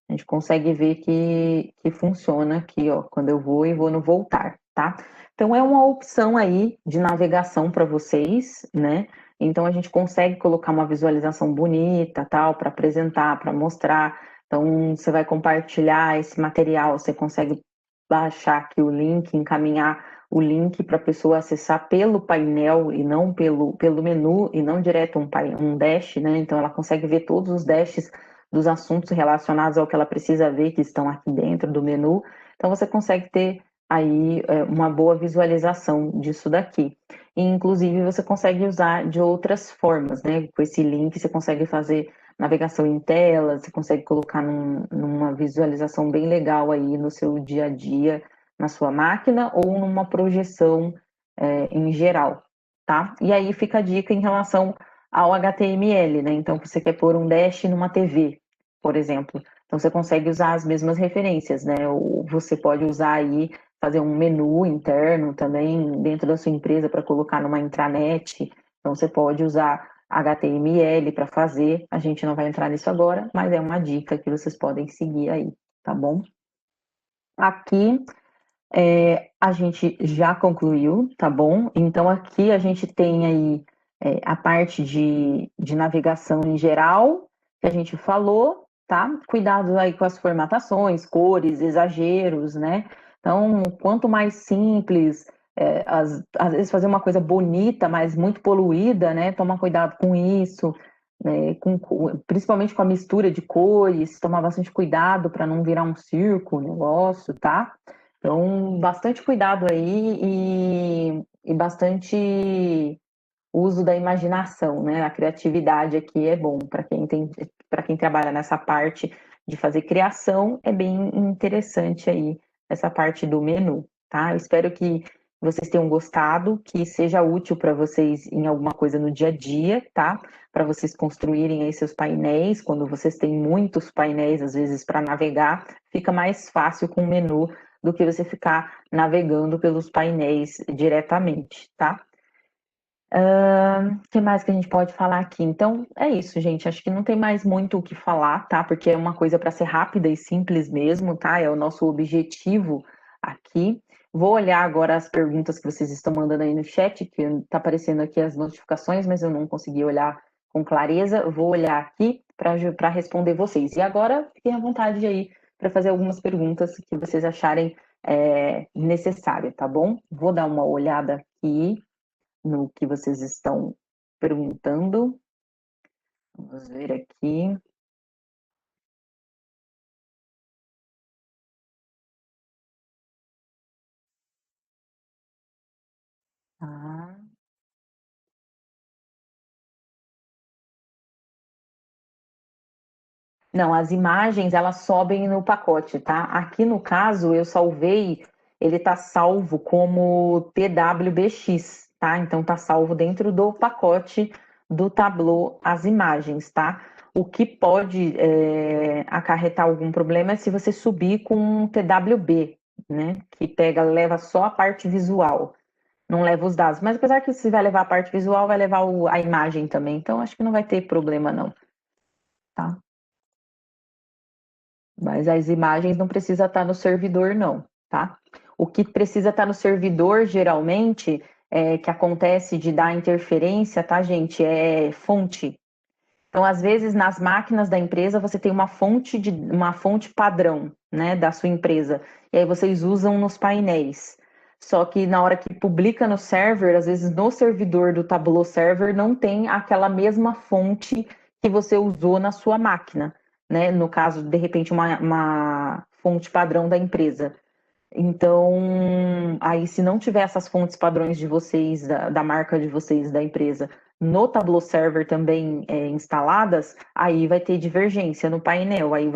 a gente consegue ver que funciona aqui, ó, quando eu vou e vou no voltar, tá? Então é uma opção aí de navegação para vocês, né? Então a gente consegue colocar uma visualização bonita, tal, para apresentar, para mostrar. Então você vai compartilhar esse material, você consegue baixar aqui o link, encaminhar o link para a pessoa acessar pelo painel e não pelo menu e não direto um dash, né? Então ela consegue ver todos os dashes dos assuntos relacionados ao que ela precisa ver que estão aqui dentro do menu. Então você consegue ter aí uma boa visualização disso daqui. E, inclusive você consegue usar de outras formas, né? Com esse link você consegue fazer navegação em tela, você consegue colocar numa visualização bem legal aí no seu dia a dia, na sua máquina ou numa projeção em geral, tá? E aí fica a dica em relação ao HTML, né? Então, você quer pôr um dash numa TV, por exemplo. Então, você consegue usar as mesmas referências, né? Ou você pode usar aí, fazer um menu interno também dentro da sua empresa para colocar numa intranet. Então, você pode usar HTML para fazer. A gente não vai entrar nisso agora, mas é uma dica que vocês podem seguir aí, tá bom? Aqui a gente já concluiu, tá bom? Então aqui a gente tem aí a parte de navegação em geral, que a gente falou, tá? Cuidado aí com as formatações, cores, exageros, né? Então, quanto mais simples, às vezes fazer uma coisa bonita, mas muito poluída, né? Toma cuidado com isso, né? Principalmente com a mistura de cores, tomar bastante cuidado para não virar um circo o negócio, tá? Então, bastante cuidado aí e bastante uso da imaginação, né? A criatividade aqui é bom para quem tem, para quem trabalha nessa parte de fazer criação, é bem interessante aí essa parte do menu, tá? Eu espero que vocês tenham gostado, que seja útil para vocês em alguma coisa no dia a dia, tá? Para vocês construírem aí seus painéis, quando vocês têm muitos painéis, às vezes, para navegar, fica mais fácil com o menu do que você ficar navegando pelos painéis diretamente, tá? O que mais que a gente pode falar aqui? Então, é isso, gente. Acho que não tem mais muito o que falar, tá? Porque é uma coisa para ser rápida e simples mesmo, tá? É o nosso objetivo aqui. Vou olhar agora as perguntas que vocês estão mandando aí no chat, que tá aparecendo aqui as notificações, mas eu não consegui olhar com clareza. Vou olhar aqui para responder vocês. E agora, fiquem à vontade aí para fazer algumas perguntas que vocês acharem necessário, tá bom? Vou dar uma olhada aqui no que vocês estão perguntando. Vamos ver aqui. Tá. Não, as imagens elas sobem no pacote, tá? Aqui no caso eu salvei, ele tá salvo como TWBX, tá? Então tá salvo dentro do pacote do Tableau as imagens, tá? O que pode acarretar algum problema é se você subir com um TWB, né? Que pega, leva só a parte visual, não leva os dados. Mas apesar que se vai levar a parte visual, vai levar a imagem também. Então acho que não vai ter problema não, tá? Mas as imagens não precisa estar no servidor, não, tá? O que precisa estar no servidor, geralmente, que acontece de dar interferência, tá, gente? É fonte. Então, às vezes, nas máquinas da empresa, você tem uma fonte padrão, né, da sua empresa. E aí vocês usam nos painéis. Só que na hora que publica no server, às vezes no servidor do Tableau Server não tem aquela mesma fonte que você usou na sua máquina, né? No caso, de repente, uma fonte padrão da empresa. Então, aí se não tiver essas fontes padrões de vocês, da marca de vocês, da empresa, no Tableau Server também instaladas, aí vai ter divergência no painel. Aí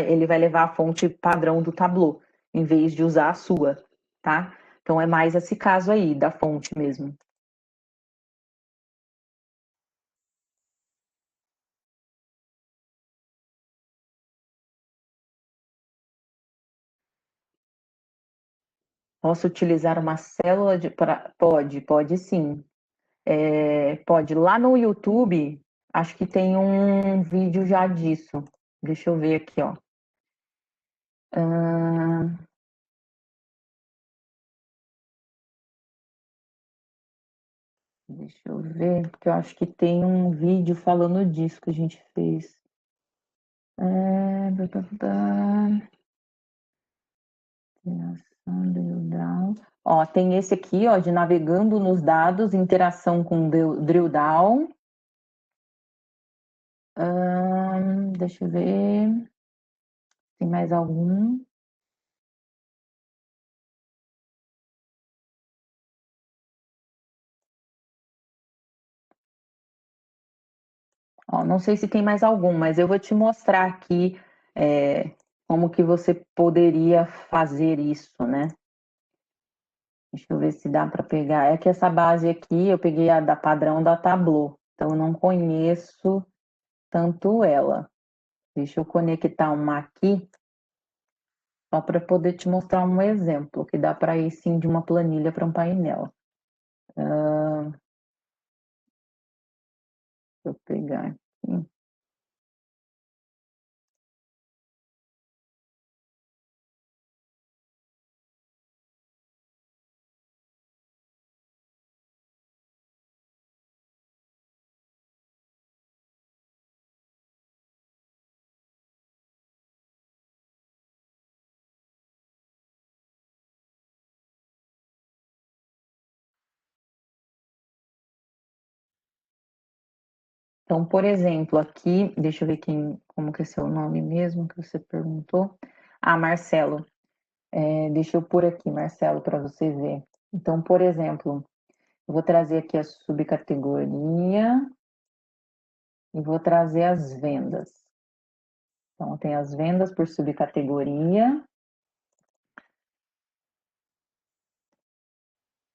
ele vai levar a fonte padrão do Tableau, em vez de usar a sua, tá? Então é mais esse caso aí, da fonte mesmo. Posso utilizar uma célula pode sim. Pode. Lá no YouTube, acho que tem um vídeo já disso. Deixa eu ver aqui, ó. Ah, deixa eu ver, porque eu acho que tem um vídeo falando disso que a gente fez. Blá, blá, blá. Criação, drill down. Ó, tem esse aqui, ó, de navegando nos dados, interação com drill down. Deixa eu ver. Tem mais algum? Ó, não sei se tem mais algum, mas eu vou te mostrar aqui como que você poderia fazer isso, né? Deixa eu ver se dá para pegar. É que essa base aqui eu peguei a da padrão da Tableau, então eu não conheço tanto ela. Deixa eu conectar uma aqui, só para poder te mostrar um exemplo, que dá para ir sim de uma planilha para um painel. Deixa eu pegar aqui. Então, por exemplo, aqui, deixa eu ver como que é seu nome mesmo que você perguntou. Ah, Marcelo. Deixa eu pôr aqui, Marcelo, para você ver. Então, por exemplo, eu vou trazer aqui a subcategoria e vou trazer as vendas. Então, tem as vendas por subcategoria.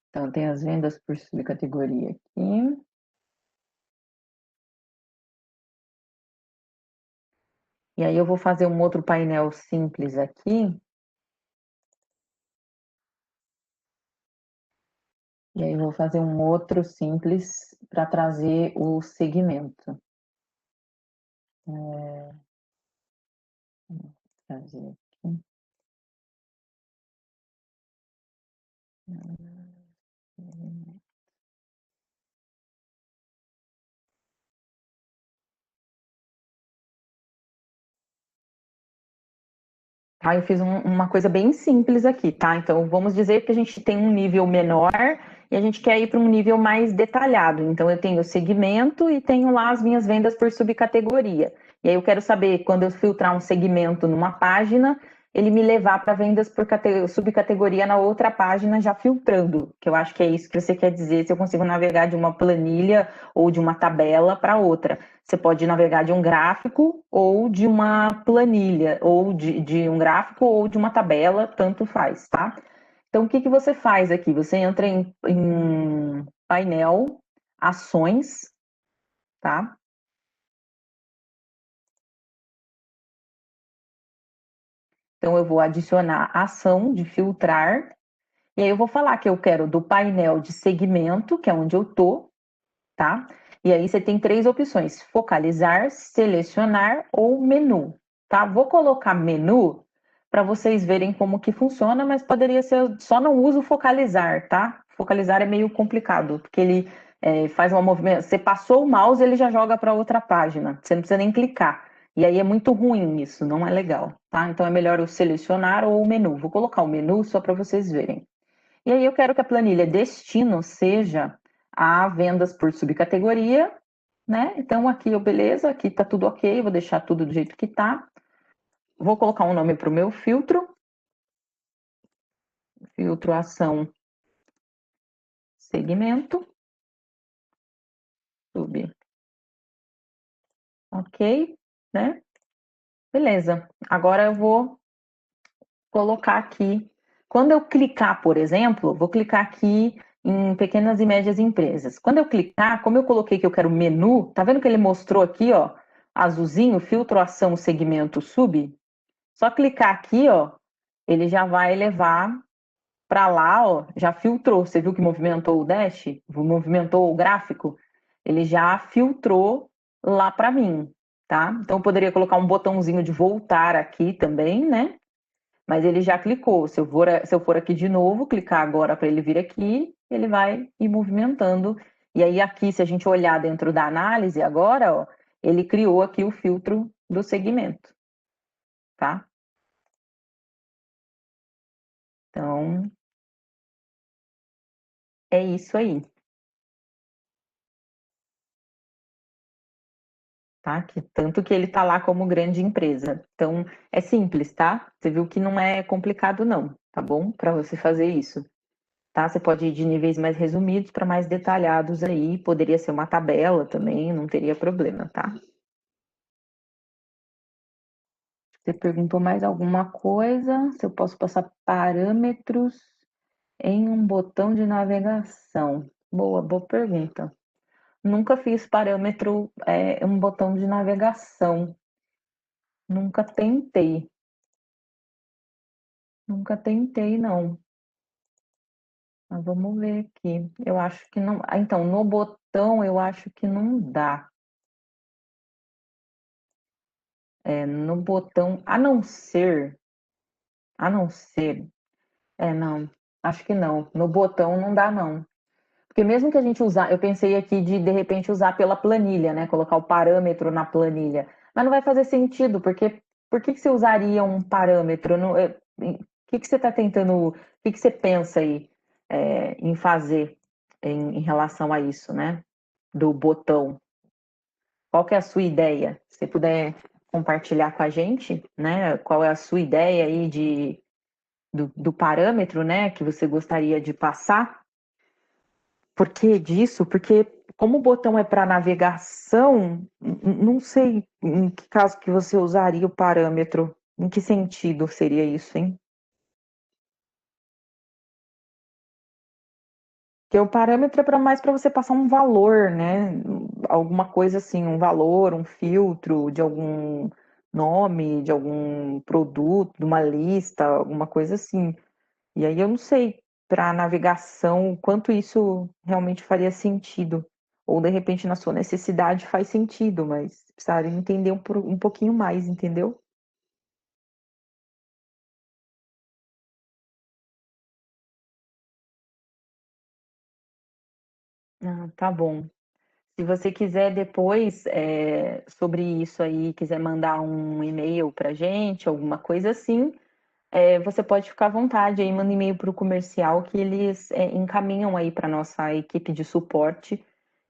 Então, tem as vendas por subcategoria aqui. E aí, eu vou fazer um outro painel simples aqui. E aí, eu vou fazer um outro simples para trazer o segmento. Vou trazer aqui. Tá, eu fiz uma coisa bem simples aqui, tá? Então, vamos dizer que a gente tem um nível menor e a gente quer ir para um nível mais detalhado. Então, eu tenho o segmento e tenho lá as minhas vendas por subcategoria. E aí, eu quero saber, quando eu filtrar um segmento numa página, ele me levar para vendas por subcategoria na outra página, já filtrando, que eu acho que é isso que você quer dizer, se eu consigo navegar de uma planilha ou de uma tabela para outra. Você pode navegar de um gráfico ou de uma planilha, ou de um gráfico ou de uma tabela, tanto faz, tá? Então, o que, que você faz aqui? Você entra em painel, ações, tá? Então, eu vou adicionar a ação de filtrar. E aí eu vou falar que eu quero do painel de segmento, que é onde eu tô, tá? E aí você tem três opções: focalizar, selecionar ou menu, tá? Vou colocar menu para vocês verem como que funciona, mas poderia ser, só não uso focalizar, tá? Focalizar é meio complicado, porque ele faz uma movimentação, você passou o mouse, ele já joga para outra página, você não precisa nem clicar. E aí é muito ruim isso, não é legal, tá? Então é melhor o selecionar ou o menu. Vou colocar o menu só para vocês verem. E aí eu quero que a planilha destino seja a vendas por subcategoria, né? Então aqui, beleza, aqui tá tudo ok, vou deixar tudo do jeito que tá. Vou colocar um nome para o meu filtro, filtro ação segmento, sub, ok, né? Beleza, agora eu vou colocar aqui, quando eu clicar, por exemplo, vou clicar aqui em pequenas e médias empresas. Quando eu clicar, como eu coloquei que eu quero menu, tá vendo que ele mostrou aqui, ó, azulzinho, filtro ação segmento sub? Só clicar aqui, ó, ele já vai levar para lá, ó, já filtrou. Você viu que movimentou o dash? Movimentou o gráfico? Ele já filtrou lá para mim, tá? Então eu poderia colocar um botãozinho de voltar aqui também, né? Mas ele já clicou. Se eu for aqui de novo, clicar agora para ele vir aqui, ele vai ir movimentando. E aí aqui, se a gente olhar dentro da análise agora, ó, ele criou aqui o filtro do segmento, tá? Então, é isso aí, tá? Tanto que ele tá lá como grande empresa. Então, é simples, tá? Você viu que não é complicado não, tá bom? Para você fazer isso. Tá? Você pode ir de níveis mais resumidos para mais detalhados aí, poderia ser uma tabela também, não teria problema, tá? Você perguntou mais alguma coisa? Se eu posso passar parâmetros em um botão de navegação? Boa pergunta. Nunca fiz parâmetro em um botão de navegação. Nunca tentei. Nunca tentei, não. Mas vamos ver aqui. Eu acho que não. Ah, então, no botão eu acho que não dá. No botão, a não ser, não, acho que não. No botão não dá, não. Porque mesmo que a gente usar, eu pensei aqui de repente usar pela planilha, né? Colocar o parâmetro na planilha. Mas não vai fazer sentido, porque por que você usaria um parâmetro? O que você está tentando, o que você pensa aí em fazer em relação a isso, né? Do botão. Qual que é a sua ideia? Se você puder compartilhar com a gente, né? Qual é a sua ideia aí do parâmetro, né? Que você gostaria de passar? Por que disso? Porque como o botão é para navegação, não sei em que caso que você usaria o parâmetro. Em que sentido seria isso, hein? Porque o parâmetro é mais para você passar um valor, né? Alguma coisa assim, um valor, um filtro de algum nome, de algum produto, de uma lista, alguma coisa assim. E aí eu não sei para navegação o quanto isso realmente faria sentido. Ou de repente na sua necessidade faz sentido, mas precisaria entender um pouquinho mais, entendeu? Ah, tá bom. Se você quiser depois, sobre isso aí, quiser mandar um e-mail para gente, alguma coisa assim, você pode ficar à vontade aí, manda e-mail para o comercial que eles encaminham aí para nossa equipe de suporte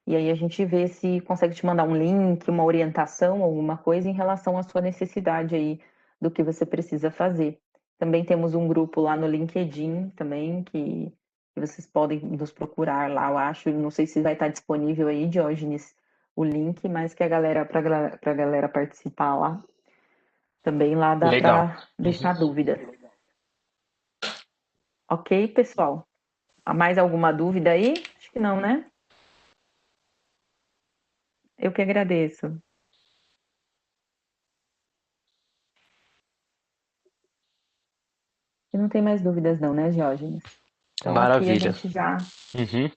e aí a gente vê se consegue te mandar um link, uma orientação, alguma coisa em relação à sua necessidade aí do que você precisa fazer. Também temos um grupo lá no LinkedIn também, que vocês podem nos procurar lá, eu acho. Não sei se vai estar disponível aí, Diógenes, o link, mas que a galera, para a galera participar lá. Também lá dá Legal. para deixar dúvidas. Ok, pessoal? Há mais alguma dúvida aí? Acho que não, né? Eu que agradeço. E não tem mais dúvidas não, né, Diógenes? Então aqui Maravilha. Uhum.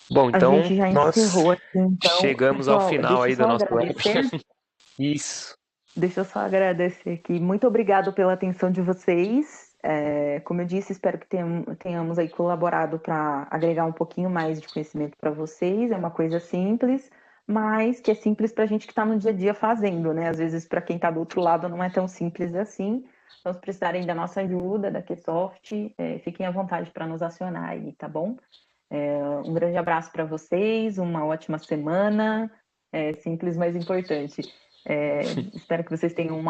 Bom, a então gente já nós encerrou aqui. Então, chegamos ao pessoal, final deixa eu aí do só nosso web. agradecer. Isso. Deixa eu só agradecer aqui. Muito obrigado pela atenção de vocês. Como eu disse, espero que tenhamos aí colaborado para agregar um pouquinho mais de conhecimento para vocês. É uma coisa simples, mas que é simples para a gente que está no dia a dia fazendo, né? Às vezes, para quem está do outro lado, não é tão simples assim. Então, se precisarem da nossa ajuda, da Qsoft, fiquem à vontade para nos acionar aí, tá bom? Um grande abraço para vocês, uma ótima semana. Simples, mas importante. Espero que vocês tenham um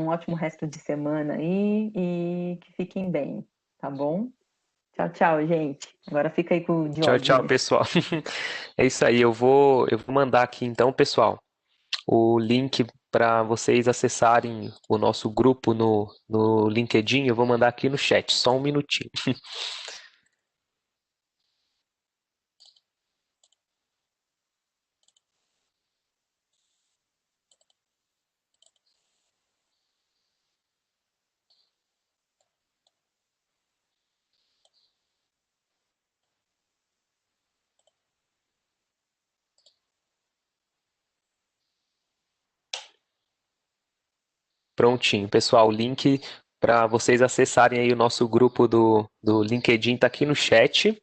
ótimo resto de semana aí e que fiquem bem, tá bom? Tchau, tchau, gente. Agora fica aí com o Tchau, tchau, Diógenes. pessoal. É isso aí. Eu vou mandar aqui então, pessoal, o link para vocês acessarem o nosso grupo no LinkedIn. Eu vou mandar aqui no chat, só um minutinho. Prontinho, pessoal. O link para vocês acessarem aí o nosso grupo do LinkedIn está aqui no chat.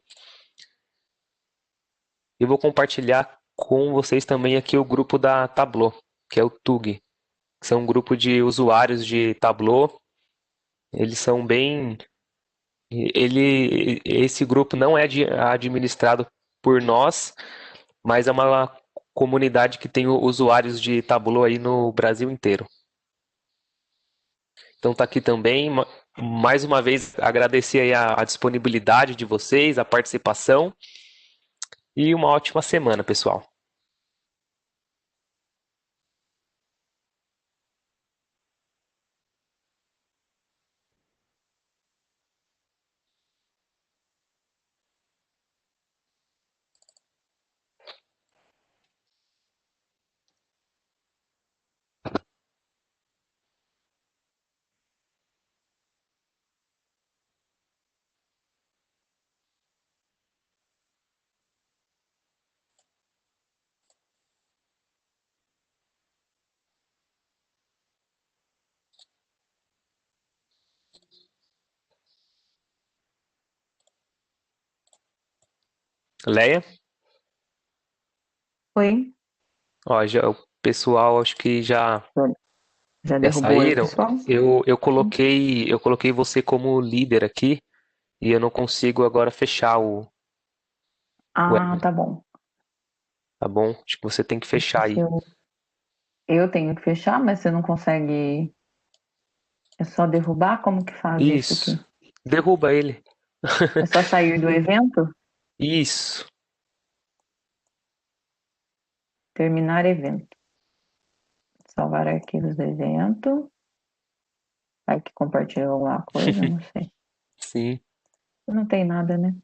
E vou compartilhar com vocês também aqui o grupo da Tableau, que é o TUG, que são um grupo de usuários de Tableau. Eles são bem. Esse grupo não é administrado por nós, mas é uma comunidade que tem usuários de Tableau aí no Brasil inteiro. Então tá aqui também, mais uma vez agradecer aí a disponibilidade de vocês, a participação e uma ótima semana, pessoal. Leia? Oi? Ó, já, o pessoal acho que Já já derrubou aí o saíram. pessoal? Eu coloquei você como líder aqui e eu não consigo agora fechar o Ah, web, tá bom. tá bom? Acho que você tem que fechar Deixa aí. eu tenho que fechar, mas você não consegue. É só derrubar? Como que faz isso Isso. aqui? Derruba ele. É só sair do evento? Isso. Terminar evento. Salvar arquivos do evento. Vai que compartilhou alguma coisa, não sei. Sim. Não tem nada, né?